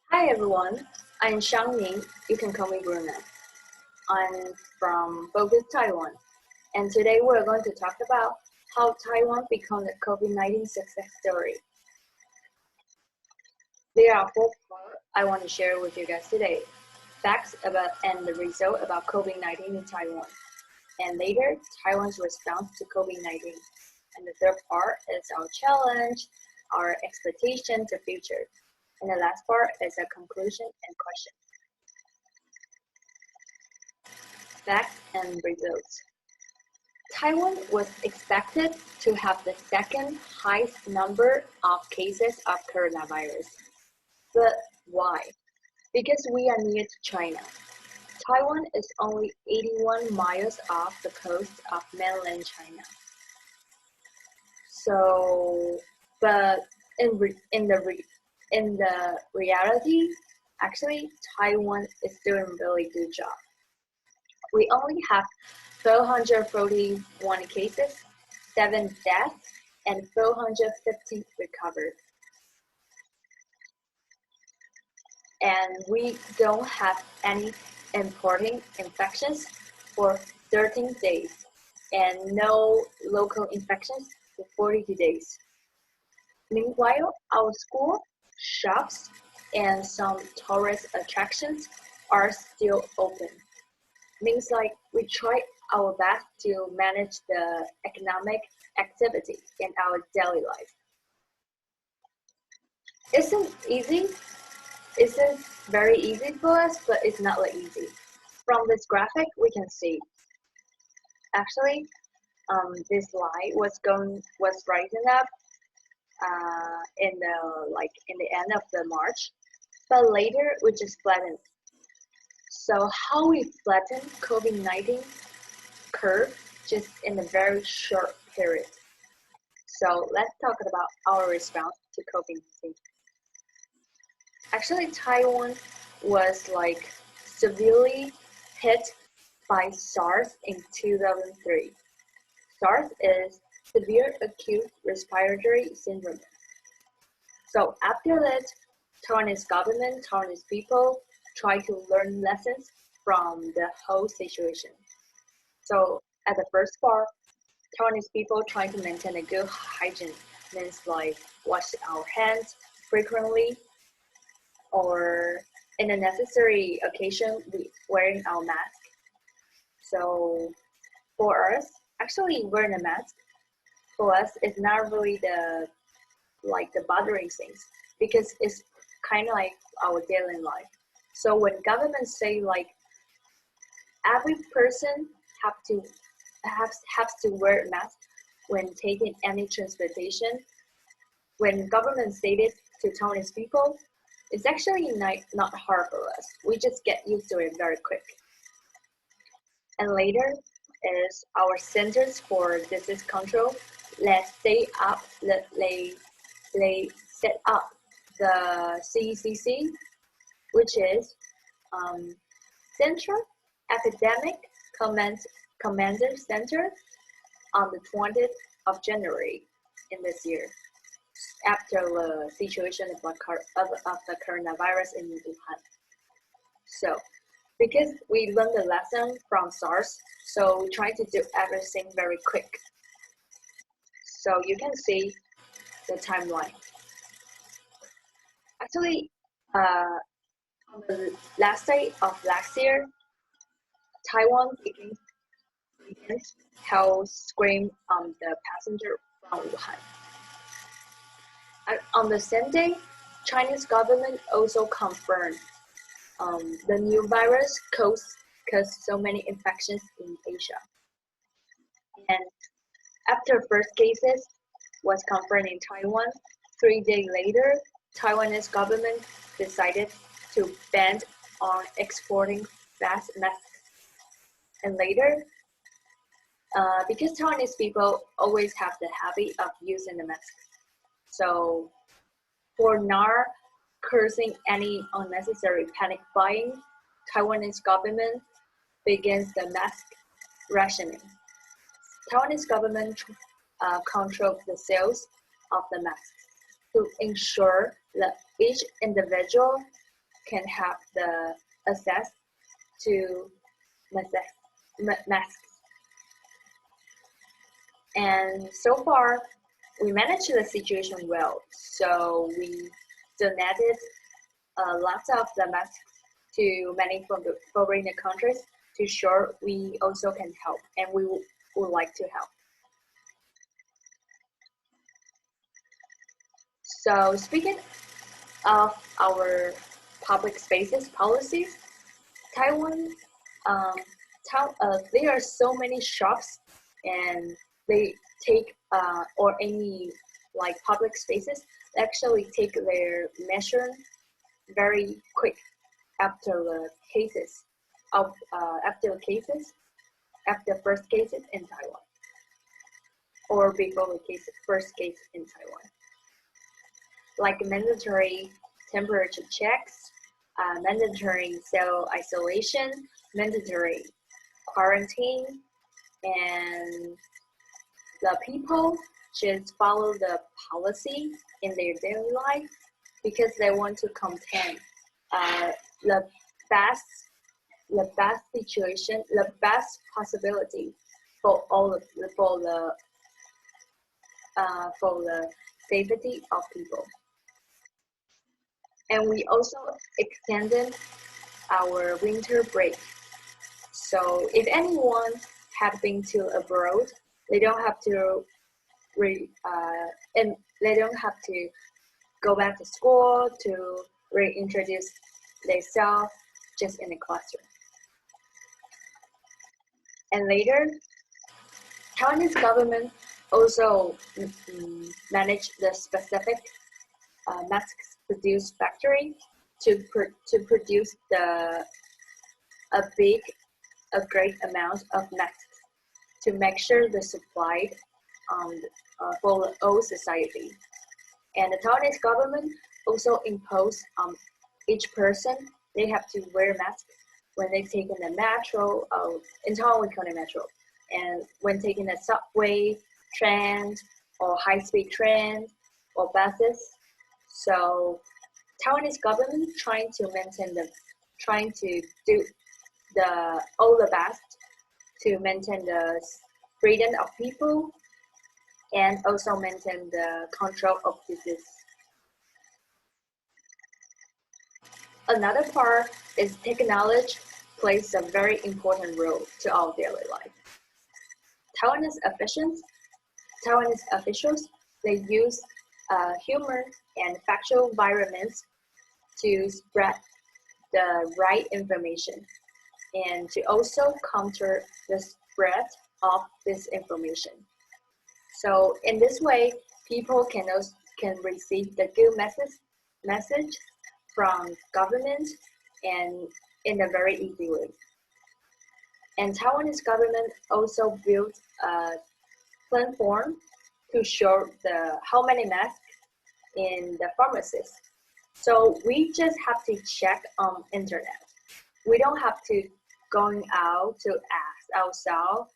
Hi everyone, I'm Shangning. You can call me Bruna. I'm from Focus, Taiwan, and today we're going to talk about how Taiwan became a COVID-19 success story. There are four parts I want to share with you guys today: facts about and the result about COVID-19 in Taiwan, and later Taiwan's response to COVID-19. And the third part is our challenge, our expectation to future, and the last part is a conclusion and question. Facts and results. Taiwan was expected to have the second highest number of cases of coronavirus. But why? Because we are near to China. Taiwan is only 81 miles off the coast of mainland China. So, but in the reality, actually, Taiwan is doing a really good job. We only have 441 cases, 7 deaths, and 450 recovered. And we don't have any importing infections for 13 days and no local infections for 42 days. Meanwhile, our school, shops, and some tourist attractions are still open. Means like we try our best to manage the economic activity in our daily life. Isn't easy, isn't very easy for us, but it's not like easy. From this graphic, we can see actually this line was rising up in the end of the March, but later we just flattened. So how we flatten COVID-19 curve just in a very short period. So let's talk about our response to COVID-19. Actually, Taiwan was like severely hit by SARS in 2003. SARS is severe acute respiratory syndrome. So after that, Taiwanese government, Taiwanese people try to learn lessons from the whole situation. So at the first part, Taiwanese people trying to maintain a good hygiene means like wash our hands frequently or in a necessary occasion we wearing our mask. So for us, actually wearing a mask for us is not really the bothering things because it's kind of like our daily life. So when government say like every person have to wear a mask when taking any transportation, when government say this to Taiwanese people, it's actually not hard for us. We just get used to it very quick. And later is our Centers for Disease Control. They set up the CECC, which is Central Epidemic Commander Center on the 20th of January in this year, after the situation of the coronavirus in Wuhan. So, because we learned the lesson from SARS, so we try to do everything very quick. So you can see the timeline. Actually, on the last day of last year, Taiwan began health screen on the passenger from Wuhan. And on the same day, Chinese government also confirmed the new virus caused so many infections in Asia. And after first cases was confirmed in Taiwan, 3 days later, Taiwanese government decided to ban on exporting gas masks. And later, because Taiwanese people always have the habit of using the mask, so for not causing any unnecessary panic buying, Taiwanese government begins the mask rationing. Taiwanese government controls the sales of the masks to ensure that each individual can have the access to masks. And so far, we managed the situation well. So we donated lots of the masks to many from the foreign countries to show we also can help, and we would like to help. So speaking of our public spaces policies, Taiwan, um, there are so many shops, and they take or any like public spaces actually take their measure very quick after the cases of after first cases in Taiwan or before the first case in Taiwan, like mandatory temperature checks, mandatory cell isolation, mandatory quarantine, and the people should follow the policy in their daily life because they want to contain the best situation, the best possibility for all of for the safety of people. And we also extended our winter break. So if anyone had been to abroad, they don't have to and they don't have to go back to school to reintroduce themselves just in the classroom. And later, Taiwanese government also managed the specific masks produced factory to produce a great amount of masks to make sure the supply for the whole society. And the Taiwanese government also imposed each person they have to wear masks when they take in the metro. In Taiwan we call it metro, and when taking the subway, train, or high-speed train or buses. So Taiwanese government trying to do all the best to maintain the freedom of people and also maintain the control of disease. Another part is technology plays a very important role to our daily life. Taiwanese officials, they use humor and factual environments to spread the right information and to also counter the spread of disinformation. So in this way, people can receive the good message from government and in a very easy way. And Taiwanese government also built a platform to show how many masks in the pharmacies. So we just have to check on internet. We don't have to going out to ask ourselves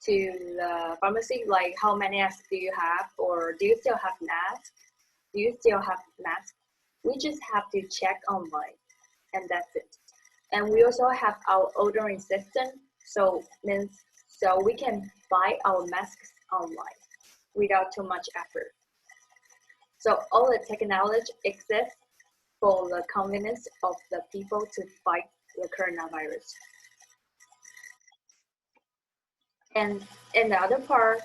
to the pharmacy like how many masks do you have, or do you still have masks? Do you still have masks? We just have to check online, and that's it. And we also have our ordering system, so we can buy our masks online without too much effort. So all the technology exists for the convenience of the people to fight the coronavirus. And in the other part,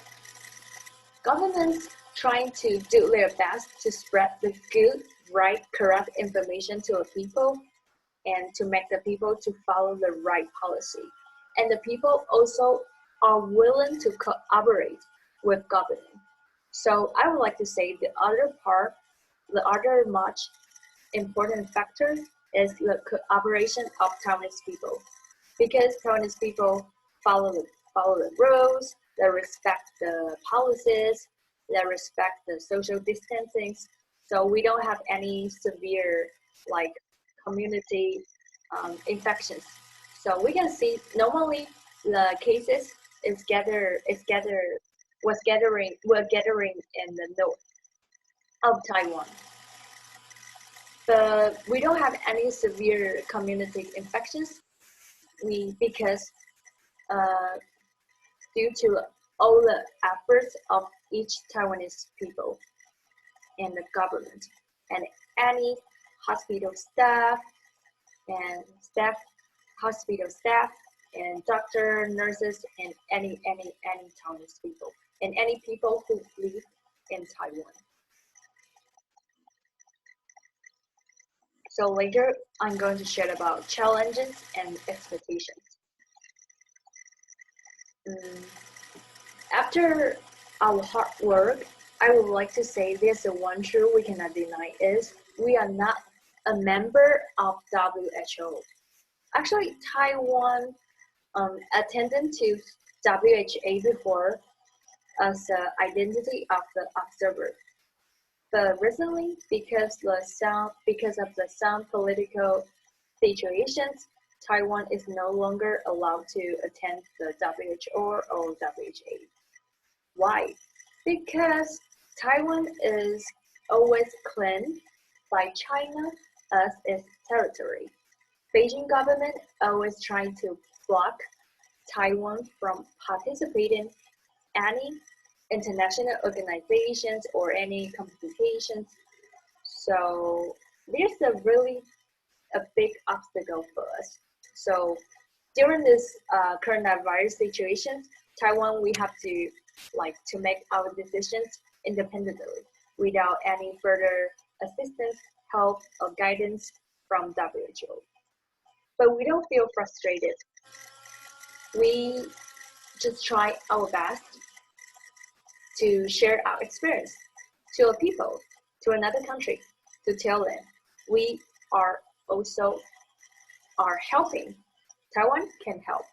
governments trying to do their best to spread the good, right, correct information to the people and to make the people to follow the right policy. And the people also are willing to cooperate with government. So I would like to say the other much important factor is the cooperation of Taiwanese people, because Taiwanese people follow the rules, they respect the policies, they respect the social distancing. So we don't have any severe like community infections. So we can see normally the cases were gathering in the north of Taiwan. but we don't have any severe community infections. Because due to all the efforts of each Taiwanese people and the government and any hospital staff and hospital staff and doctor, nurses, and any Taiwanese people and any people who live in Taiwan. So later, I'm going to share about challenges and expectations. After our hard work, I would like to say there's the one truth we cannot deny is we are not a member of WHO. Actually, Taiwan attended to WHO before as an identity of the observer. But recently, because of the some political situations, Taiwan is no longer allowed to attend the WHO or WHA. Why? Because Taiwan is always claimed by China as its territory. Beijing government always trying to block Taiwan from participating any international organizations or any communications. So there's a big obstacle for us. So during this coronavirus situation, Taiwan, we have to make our decisions independently without any further assistance, help, or guidance from WHO. But we don't feel frustrated. We just try our best to share our experience to a people, to another country, to tell them we are also helping. Taiwan can help.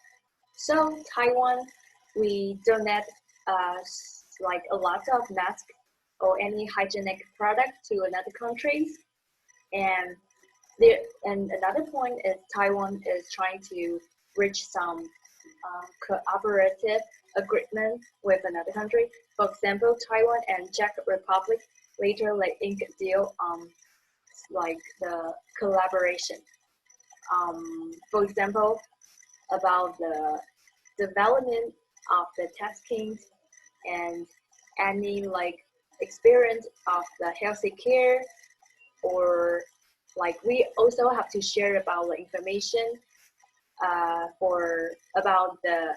So Taiwan, we donate a lot of masks or any hygienic product to another countries. And another point is Taiwan is trying to reach some cooperative agreement with another country. For example, Taiwan and Czech Republic later inked a deal on the collaboration. For example, about the development of the testing and any experience of the healthy care, or we also have to share about the information about the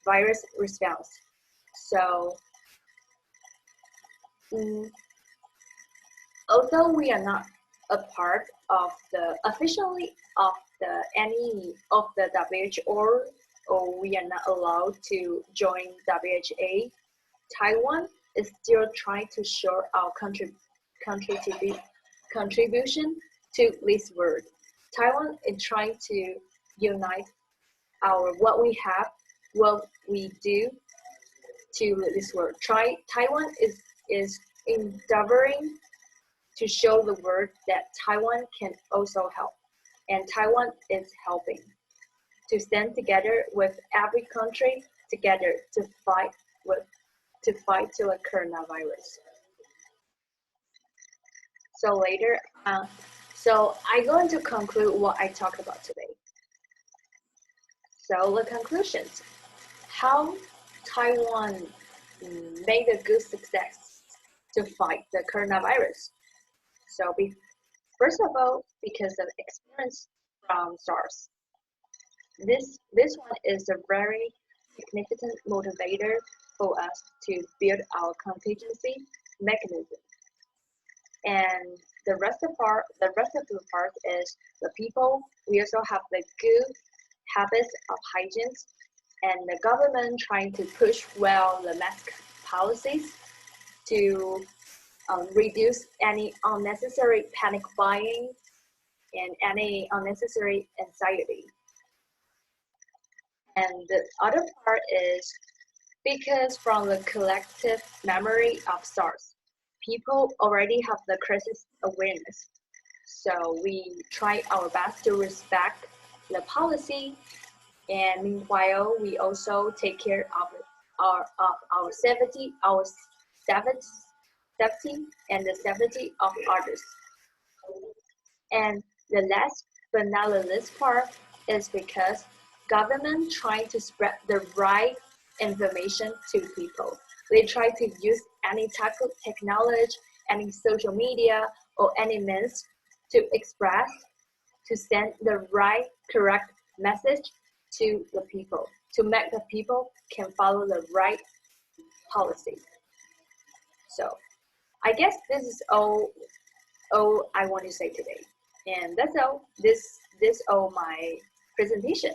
virus response. So although we are not a part of the officially of any of the WHO, or we are not allowed to join WHA, Taiwan is still trying to show our contribution to this world. Taiwan is trying to unite what we have, what we do to this world. Taiwan is endeavoring to show the world that Taiwan can also help, and Taiwan is helping to stand together with every country together to fight the coronavirus. So later, so I'm going to conclude what I talked about today. So the conclusions: how Taiwan made a good success to fight the coronavirus. So first of all, because of experience from SARS. This one is a very significant motivator for us to build our contingency mechanism. And the rest of the part is the people. We also have the good habits of hygiene, and the government trying to push the mask policies to reduce any unnecessary panic buying and any unnecessary anxiety. And the other part is because from the collective memory of SARS, people already have the crisis awareness. So we try our best to respect the policy, and meanwhile, we also take care of our safety, and the safety of others. And the last but not the least part is because government trying to spread the right information to people. They try to use any type of technology, any social media, or any means to express, to send the right, correct message to the people, to make the people can follow the right policy. So I guess this is all I want to say today. And that's all. This all my presentation.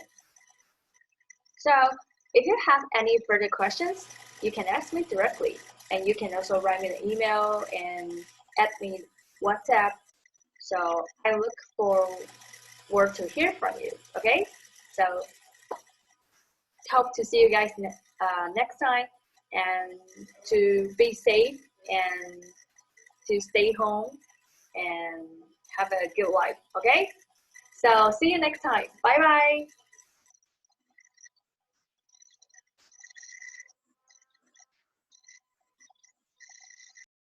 So if you have any further questions, you can ask me directly. And you can also write me an email and add me WhatsApp. So I look forward to hear from you. Okay? So hope to see you guys next time, and to be safe and to stay home and have a good life. Okay? So see you next time. Bye bye.